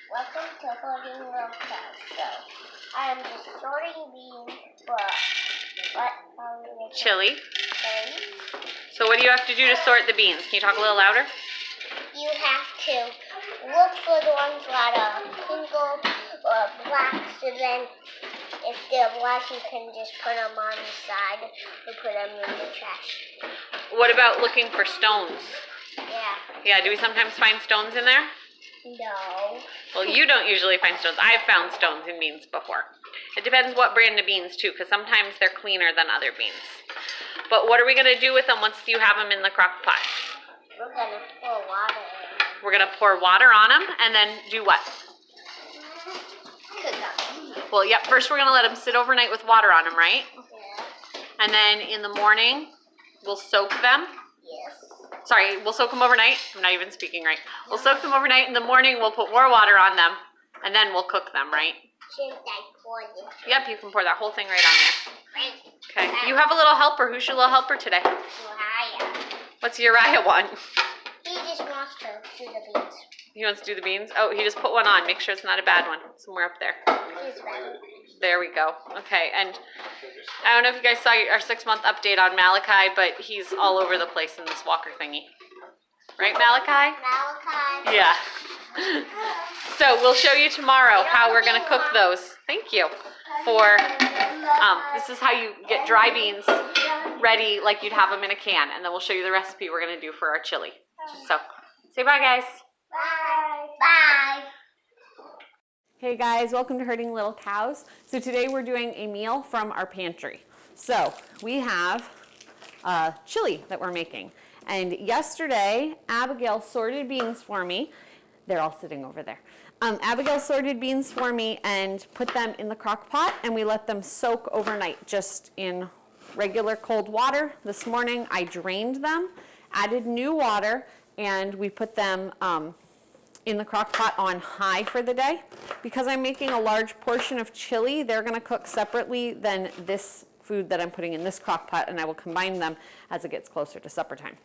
Welcome to Hoarding Little Cows. So, I am just sorting beans for what are we making? Chili. Chili. So what do you have to do to sort the beans? Can you talk a little louder? You have to look for the ones that are pink or black, so then if they're black, you can just put them on the side and put them in the trash. What about looking for stones? Yeah. Yeah, do we sometimes find stones in there? No. Well, you don't usually find stones. I've found stones in beans before. It depends what brand of beans, too, because sometimes they're cleaner than other beans. But what are we going to do with them once you have them in the crock pot? We're going to pour water in them. We're going to pour water on them and then do what? Cook them. Well, yep, first we're going to let them sit overnight with water on them, right? Yeah. And then in the morning, we'll soak them. Yes. Sorry, we'll soak them overnight. I'm not even speaking right. We'll soak them overnight. In the morning, we'll put more water on them, and then we'll cook them, right? Shouldn't I pour this? Yep, you can pour that whole thing right on there. Right. Okay. You have a little helper. Who's your little helper today? Uriah. What's Uriah want? He just wants to do the beans. He wants to do the beans? Oh, he just put one on. Make sure it's not a bad one. Somewhere up there. He's ready. There we go. Okay, and I don't know if you guys saw our 6-month update on Malachi, but he's all over the place in this walker thingy. Right, Malachi? Malachi. Yeah. So we'll show you tomorrow how we're going to cook those. Thank you. This is how you get dry beans ready like you'd have them in a can, and then we'll show you the recipe we're going to do for our chili. So say bye, guys. Bye. Bye. Hey guys, welcome to Herding Little Cows. So today we're doing a meal from our pantry. So we have chili that we're making. And yesterday, Abigail sorted beans for me. They're all sitting over there. Abigail sorted beans for me and put them in the crock pot, and we let them soak overnight just in regular cold water. This morning I drained them, added new water, and we put them in the crock pot on high for the day. Because I'm making a large portion of chili, they're going to cook separately than this food that I'm putting in this crock pot, and I will combine them as it gets closer to supper time.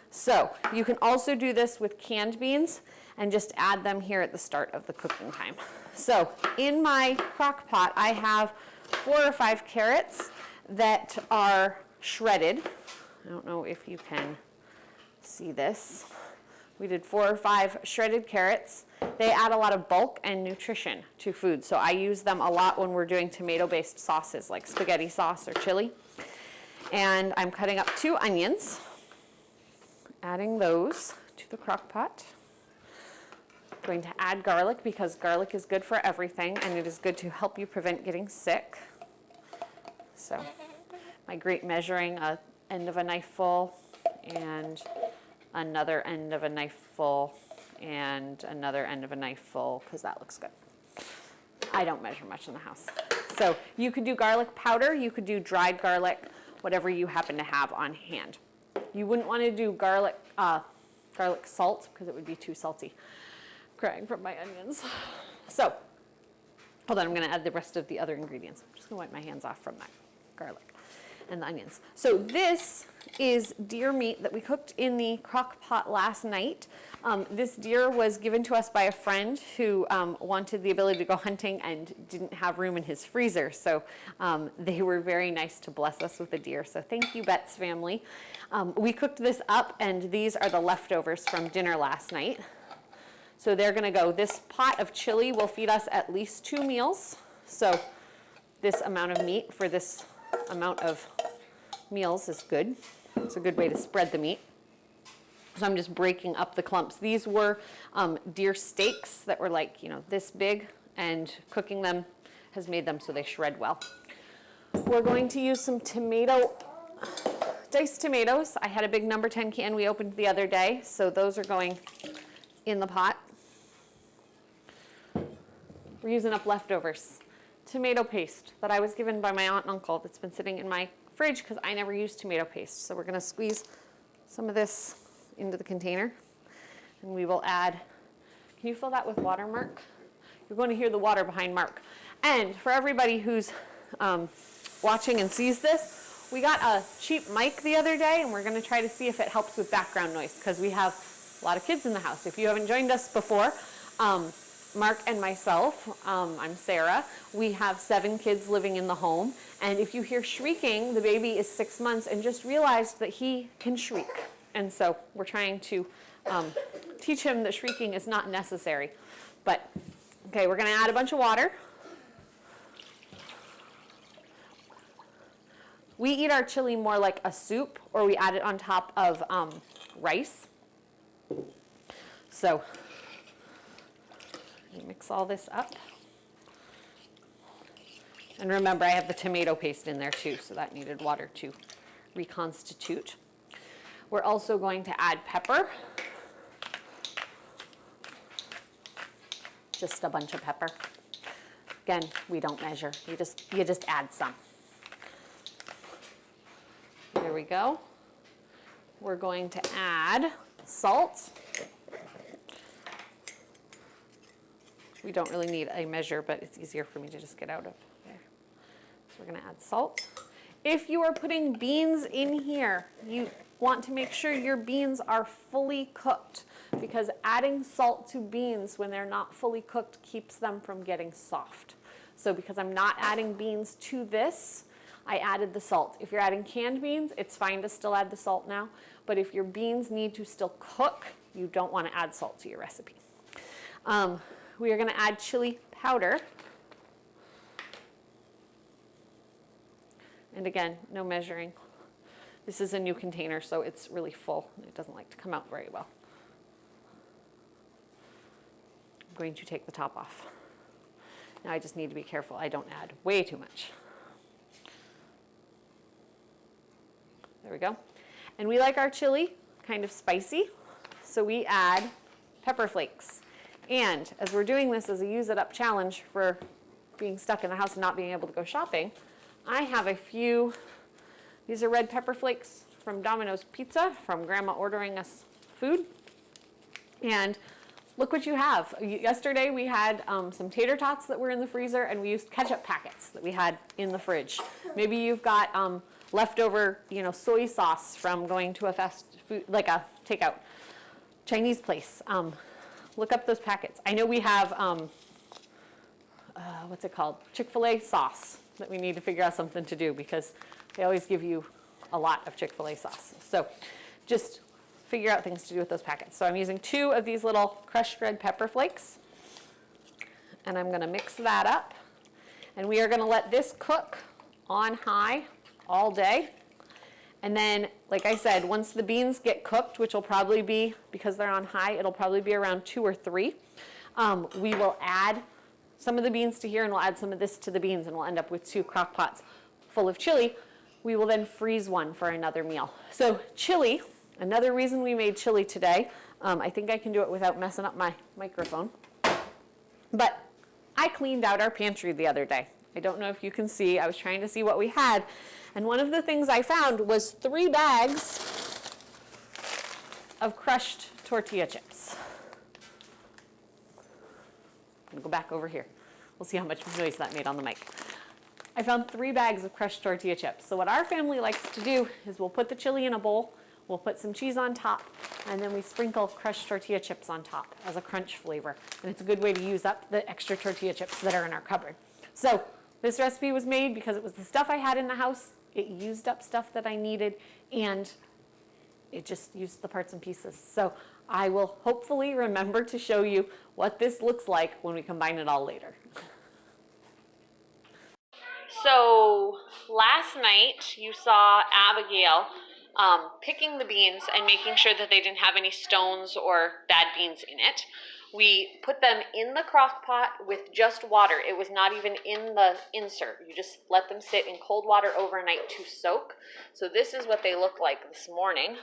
So you can also do this with canned beans and just add them here at the start of the cooking time. So in my crock pot, I have 4 or 5 carrots that are shredded. I don't know if you can see this. We did 4 or 5 shredded carrots. They add a lot of bulk and nutrition to food, so I use them a lot when we're doing tomato-based sauces like spaghetti sauce or chili. And I'm cutting up 2 onions, adding those to the crock pot. I'm going to add garlic because garlic is good for everything, and it is good to help you prevent getting sick. So my great measuring end of a knife full, and another end of a knife full, and another end of a knife full, because that looks good. I don't measure much in the house. So you could do garlic powder, you could do dried garlic, whatever you happen to have on hand. You wouldn't want to do garlic salt because it would be too salty. I'm crying from my onions. So hold on, I'm going to add the rest of the other ingredients. I'm just going to wipe my hands off from that garlic and the onions. So this is deer meat that we cooked in the crock pot last night. This deer was given to us by a friend who wanted the ability to go hunting and didn't have room in his freezer. So they were very nice to bless us with a deer. So thank you, Bet's family. We cooked this up, and these are the leftovers from dinner last night. So they're going to go. This pot of chili will feed us at least 2 meals. So this amount of meat for this amount of meals is good. It's a good way to spread the meat. So I'm just breaking up the clumps. These were deer steaks that were like, this big, and cooking them has made them so they shred well. We're going to use some diced tomatoes. I had a big number 10 can we opened the other day, so those are going in the pot. We're using up leftovers. Tomato paste that I was given by my aunt and uncle that's been sitting in my fridge because I never use tomato paste. So we're going to squeeze some of this into the container, and we will add, can you fill that with water, Mark? You're going to hear the water behind Mark. And for everybody who's watching and sees this, we got a cheap mic the other day, and we're going to try to see if it helps with background noise because we have a lot of kids in the house. If you haven't joined us before, Mark and myself, I'm Sarah, we have 7 kids living in the home, and if you hear shrieking, the baby is 6 months and just realized that he can shriek. And so we're trying to teach him that shrieking is not necessary. But, okay, we're gonna add a bunch of water. We eat our chili more like a soup, or we add it on top of rice. So, mix all this up. And remember, I have the tomato paste in there too, so that needed water to reconstitute. We're also going to add pepper. Just a bunch of pepper. Again, we don't measure. You just add some. There we go. We're going to add salt. We don't really need a measure, but it's easier for me to just get out of there. So we're going to add salt. If you are putting beans in here, you want to make sure your beans are fully cooked, because adding salt to beans when they're not fully cooked keeps them from getting soft. So because I'm not adding beans to this, I added the salt. If you're adding canned beans, it's fine to still add the salt now, but if your beans need to still cook, you don't want to add salt to your recipe. We are going to add chili powder. And again, no measuring. This is a new container, so it's really full. It doesn't like to come out very well. I'm going to take the top off. Now I just need to be careful I don't add way too much. There we go. And we like our chili kind of spicy, so we add pepper flakes. And as we're doing this as a use it up challenge for being stuck in the house and not being able to go shopping, I have a few, these are red pepper flakes from Domino's Pizza, from Grandma ordering us food. And look what you have. Yesterday we had some tater tots that were in the freezer, and we used ketchup packets that we had in the fridge. Maybe you've got leftover, soy sauce from going to a fast food, like a takeout Chinese place. Look up those packets. I know we have, what's it called? Chick-fil-A sauce that we need to figure out something to do, because they always give you a lot of Chick-fil-A sauce. So just figure out things to do with those packets. So I'm using 2 of these little crushed red pepper flakes, and I'm gonna mix that up. And we are gonna let this cook on high all day. And then, like I said, once the beans get cooked, which will probably be, because they're on high, it'll probably be around 2 or 3, we will add some of the beans to here, and we'll add some of this to the beans, and we'll end up with 2 crock pots full of chili. We will then freeze one for another meal. So chili, another reason we made chili today, I think I can do it without messing up my microphone, but I cleaned out our pantry the other day. I don't know if you can see, I was trying to see what we had, and one of the things I found was 3 bags of crushed tortilla chips. I'm gonna go back over here. We'll see how much noise that made on the mic. I found 3 bags of crushed tortilla chips. So what our family likes to do is we'll put the chili in a bowl, we'll put some cheese on top, and then we sprinkle crushed tortilla chips on top as a crunch flavor. And it's a good way to use up the extra tortilla chips that are in our cupboard. So this recipe was made because it was the stuff I had in the house. It used up stuff that I needed, and it just used the parts and pieces. So I will hopefully remember to show you what this looks like when we combine it all later. So last night you saw Abigail picking the beans and making sure that they didn't have any stones or bad beans in it. We put them in the crock pot with just water. It was not even in the insert. You just let them sit in cold water overnight to soak. So this is what they look like this morning.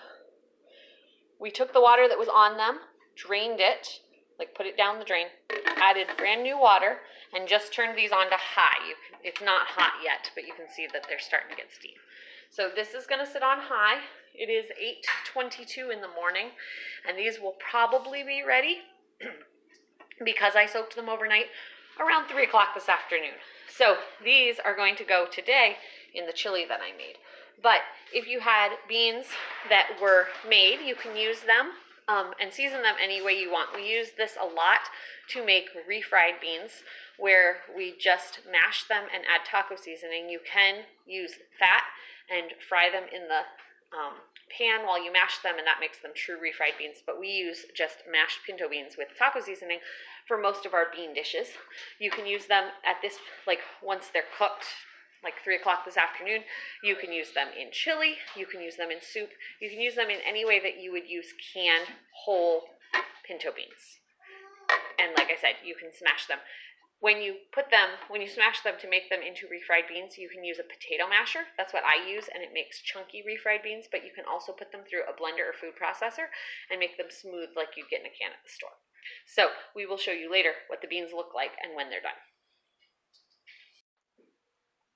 We took the water that was on them, drained it, like put it down the drain, added brand new water, and just turned these on to high. It's not hot yet, but you can see that they're starting to get steam. So this is going to sit on high. It is 8:22 in the morning, and these will probably be ready because I soaked them overnight around 3 o'clock this afternoon. So these are going to go today in the chili that I made. But if you had beans that were made, you can use them and season them any way you want. We use this a lot to make refried beans, where we just mash them and add taco seasoning. You can use fat and fry them in the pan while you mash them, and that makes them true refried beans. But we use just mashed pinto beans with taco seasoning for most of our bean dishes. You can use them at this, like once they're cooked, like 3 o'clock this afternoon. You can use them in chili, you can use them in soup, you can use them in any way that you would use canned whole pinto beans. And like I said, you can smash them. When you smash them to make them into refried beans, you can use a potato masher. That's what I use, and it makes chunky refried beans, but you can also put them through a blender or food processor and make them smooth like you'd get in a can at the store. So we will show you later what the beans look like and when they're done.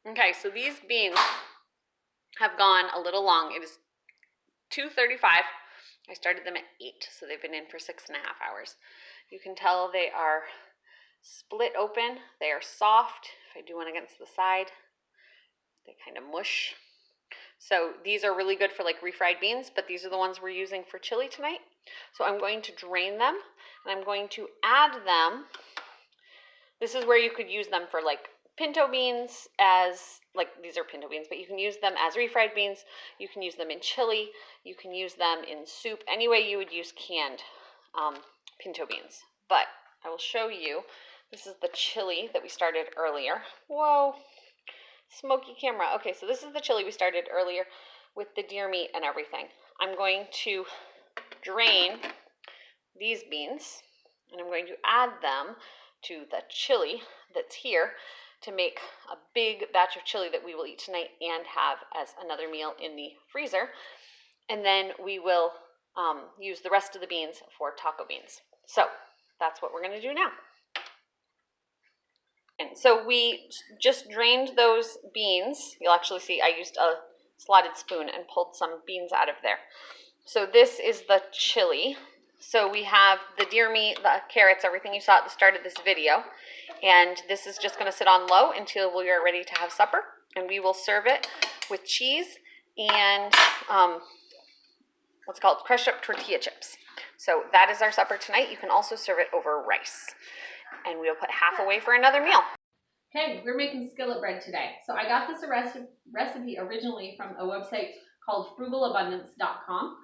Okay, so these beans have gone a little long. It is 2:35. I started them at 8, so they've been in for 6.5 hours. You can tell they are split open. They are soft. If I do one against the side, they kind of mush. So these are really good for like refried beans, but these are the ones we're using for chili tonight. So I'm going to drain them, and I'm going to add them. This is where you could use them for like pinto beans, as like these are pinto beans, but you can use them as refried beans. You can use them in chili. You can use them in soup, any way you would use canned pinto beans. But I will show you. This is the chili that we started earlier. Whoa, smoky camera. Okay, so this is the chili we started earlier with the deer meat and everything. I'm going to drain these beans, and I'm going to add them to the chili that's here to make a big batch of chili that we will eat tonight and have as another meal in the freezer. And then we will use the rest of the beans for taco beans. So that's what we're going to do now. And so we just drained those beans. You'll actually see I used a slotted spoon and pulled some beans out of there. So this is the chili. So we have the deer meat, the carrots, everything you saw at the start of this video. And this is just going to sit on low until we are ready to have supper. And we will serve it with cheese and what's called crushed up tortilla chips. So that is our supper tonight. You can also serve it over rice. And we'll put half away for another meal. Okay, we're making skillet bread today. So I got this recipe originally from a website called frugalabundance.com.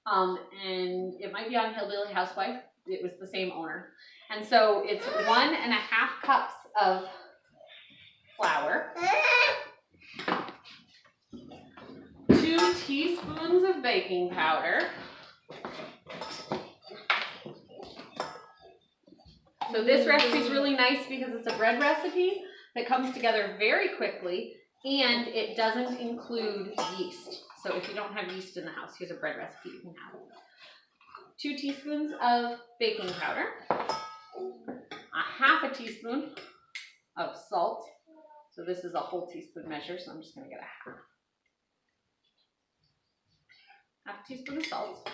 And it might be on Hillbilly Housewife. It was the same owner. And so it's 1.5 cups of flour, 2 teaspoons of baking powder. So this recipe is really nice because it's a bread recipe that comes together very quickly, and it doesn't include yeast. So if you don't have yeast in the house, here's a bread recipe you can have. 2 teaspoons of baking powder, 1/2 teaspoon of salt. So this is a whole teaspoon measure, so I'm just going to get a half teaspoon of salt.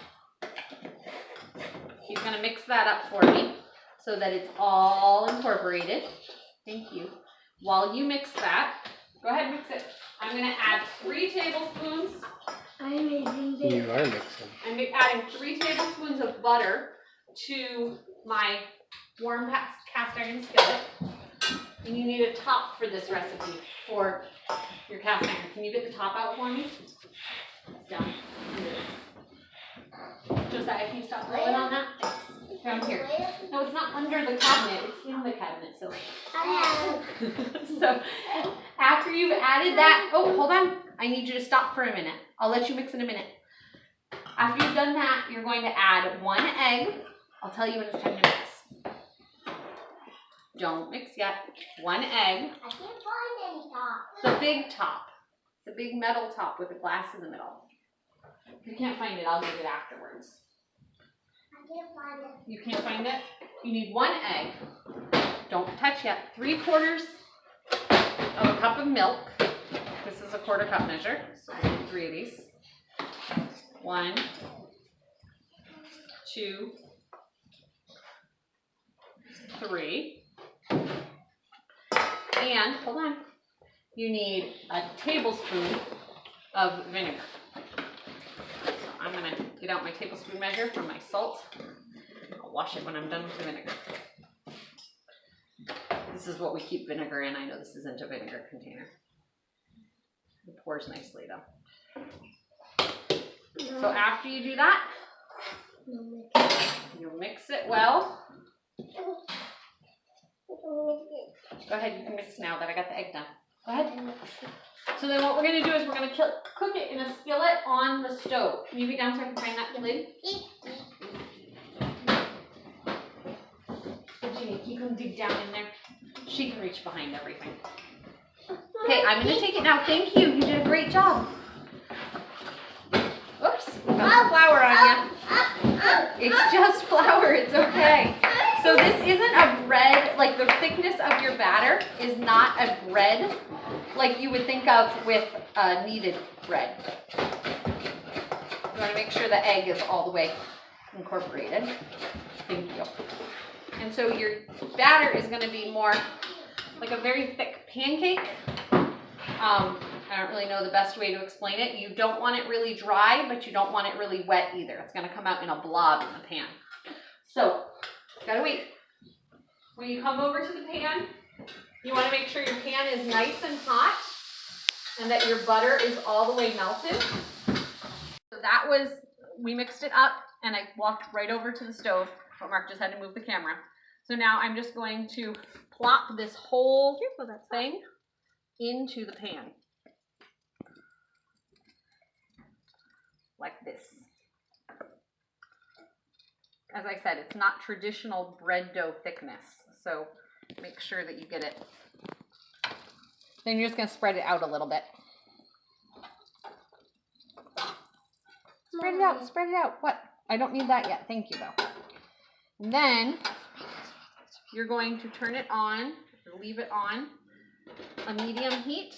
He's going to mix that up for me so that it's all incorporated. Thank you. While you mix that, go ahead and mix it. I'm going to add 3 tablespoons. You are mixing. I'm adding 3 tablespoons of butter to my warm cast iron skillet. And you need a top for this recipe for your cast iron. Can you get the top out for me? It's done. Josiah, can you stop rolling on that? Thanks. Down here. No, it's not under the cabinet. It's in the cabinet. So, so after you've added that, oh, hold on. I need you to stop for a minute. I'll let you mix in a minute. After you've done that, you're going to add 1 egg. I'll tell you when it's time to mix. Don't mix yet. 1 egg. I can't find any top. The big top. The big metal top with the glass in the middle. If you can't find it, I'll get it afterwards. I can't find it. You can't find it? You need 1 egg. Don't touch yet. 3/4 of a cup of milk. This is a 1/4 cup measure, so we'll do 3 of these. 1, 2, 3. And, hold on, you need a tablespoon of vinegar. So I'm going to get out my tablespoon measure for my salt. I'll wash it when I'm done with the vinegar. This is what we keep vinegar in. I know this isn't a vinegar container. It pours nicely though. So after you do that, you mix it well. Go ahead, you can mix now that I got the egg done. Go ahead. So then what we're going to do is we're going to cook it in a skillet on the stove. Can you be down so I can find that lid? Ginny, you can dig down in there. She can reach behind everything. Okay, I'm going to take it now. Thank you. You did a great job. Oops, got some flour on you. It's just flour. It's okay. So this isn't a bread, like the thickness of your batter is not a bread like you would think of with kneaded bread. You want to make sure the egg is all the way incorporated. Thank you. And so your batter is going to be more like a very thick pancake. I don't really know the best way to explain it. You don't want it really dry, but you don't want it really wet either. It's going to come out in a blob in the pan. So, gotta wait. When you come over to the pan, you want to make sure your pan is nice and hot and that your butter is all the way melted. So that was, we mixed it up and I walked right over to the stove, but Mark just had to move the camera. So now I'm just going to plop this whole thing into the pan. Like this. As I said, it's not traditional bread dough thickness, so make sure that you get it. Then you're just going to spread it out a little bit. Spread it out, spread it out. What? I don't need that yet. Thank you, though. And then you're going to turn it on, or leave it on a medium heat.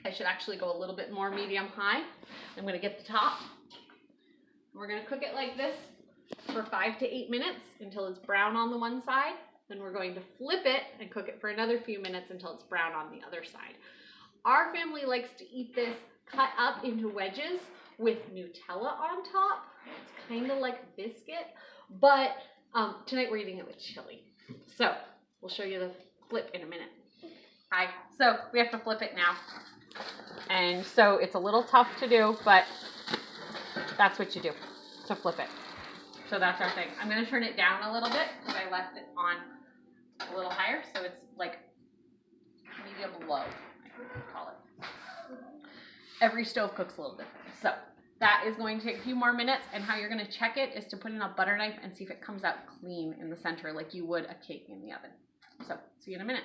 I should actually go a little bit more medium high. I'm going to get the top. We're going to cook it like this for 5 to 8 minutes until it's brown on the one side. Then we're going to flip it and cook it for another few minutes until it's brown on the other side. Our family likes to eat this cut up into wedges with Nutella on top. It's kind of like a biscuit, but tonight we're eating it with chili. So we'll show you the flip in a minute. Hi, so we have to flip it now. And so it's a little tough to do, but that's what you do to flip it. So that's our thing. I'm going to turn it down a little bit because I left it on a little higher, so it's like medium low, I would call it. Every stove cooks a little different. So that is going to take a few more minutes, and how you're going to check it is to put in a butter knife and see if it comes out clean in the center like you would a cake in the oven. So see you in a minute.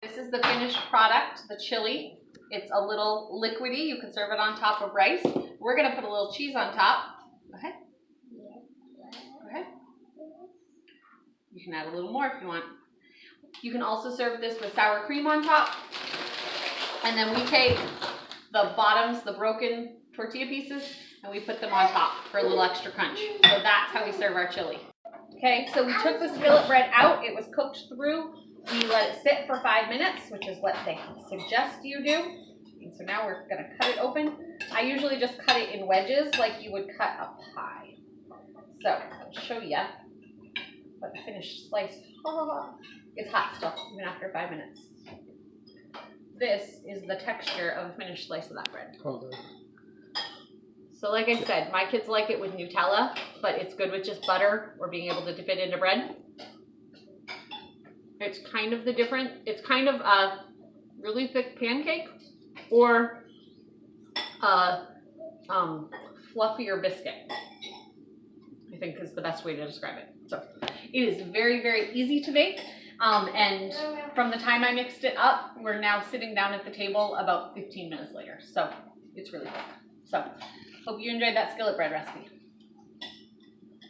This is the finished product, the chili. It's a little liquidy. You can serve it on top of rice. We're going to put a little cheese on top. Go ahead. Go ahead. You can add a little more if you want. You can also serve this with sour cream on top. And then we take the bottoms, the broken tortilla pieces, and we put them on top for a little extra crunch. So that's how we serve our chili. Okay, so we took the skillet bread out. It was cooked through. We let it sit for 5 minutes, which is what they suggest you do. And so now we're going to cut it open. I usually just cut it in wedges like you would cut a pie. So I'll show you what the finished slice. It's hot still, even after 5 minutes. This is the texture of a finished slice of that bread. Hold on. So like I said, my kids like it with Nutella, but it's good with just butter or being able to dip it into bread. It's kind of the different, it's kind of a really thick pancake or a fluffier biscuit, I think is the best way to describe it. So it is very, very easy to make. And from the time I mixed it up, we're now sitting down at the table about 15 minutes later. So it's really good. So hope you enjoyed that skillet bread recipe.